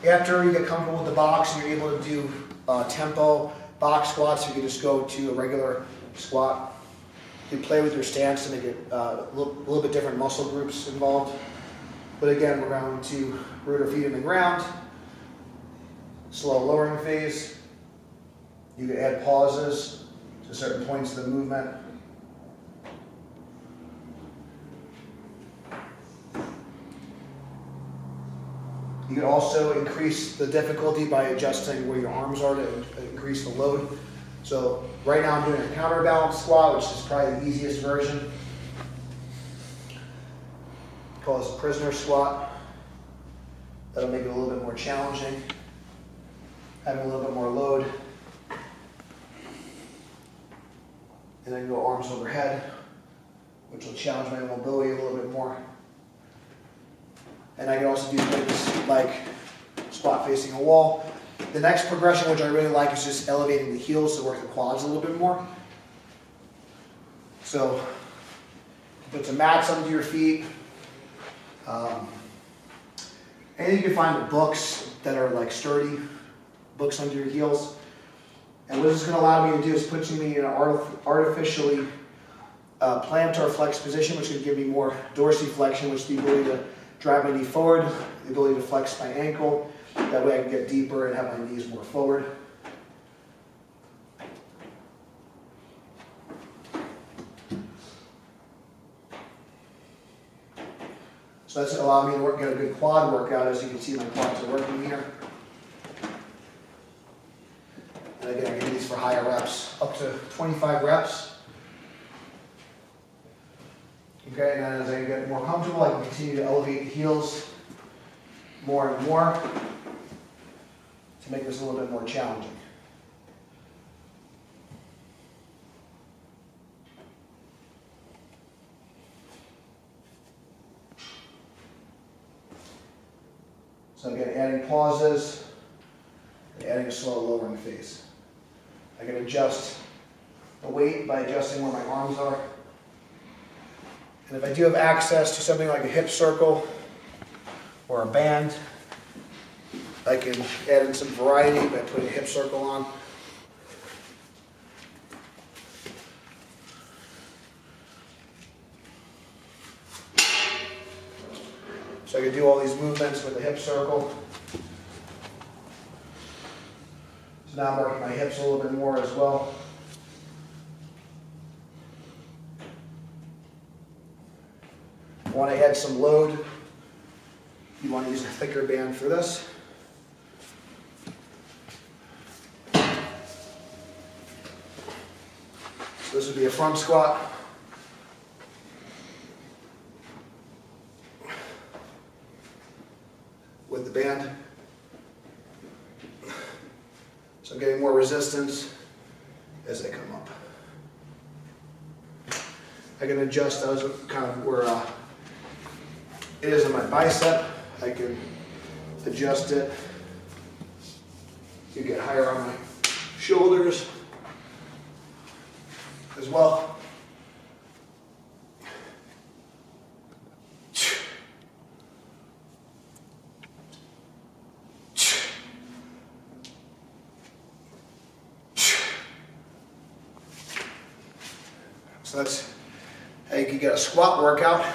After you get comfortable with the box and you're able to do tempo box squats, you can just go to a regular squat. You play with your stance to make it a little bit different muscle groups involved. But again, we're going to root our feet in the ground, slow lowering phase. You can add pauses to certain points of the movement. You can also increase the difficulty by adjusting where your arms are to increase the load. So right now I'm doing a counterbalance squat, which is probably the easiest version. Call this a prisoner squat. That'll make it a little bit more challenging. Having a little bit more load. And then go arms overhead, which will challenge my mobility a little bit more. And I can also do this like squat facing a wall. The next progression, which I really like, is just elevating the heels to work the quads a little bit more. So put some mats under your feet. And you can find books that are like sturdy, books under your heels. And what this is going to allow me to do is put me in an artificially plantar flex position, which will give me more dorsiflexion, which is the ability to drive my knee forward, the ability to flex my ankle. That way I can get deeper and have my knees more forward. So that's allowing me to get a good quad workout. As you can see, my quads are working here. And again, I can do these for higher reps, up to 25 reps. Okay, and then as I get more comfortable, I can continue to elevate the heels more and more to make this a little bit more challenging. So again, adding pauses, and adding a slow lowering phase. I can adjust the weight by adjusting where my arms are. And if I do have access to something like a hip circle or a band, I can add in some variety by putting a hip circle on. So I can do all these movements with the hip circle. So now I'm working my hips a little bit more as well. I want to add some load. You want to use a thicker band for this. So this would be a front squat. With the band. So I'm getting more resistance as I come up. I can adjust those kind of where it is in my bicep. I can adjust it to get higher on my shoulders as well. So that's how you can get a squat workout.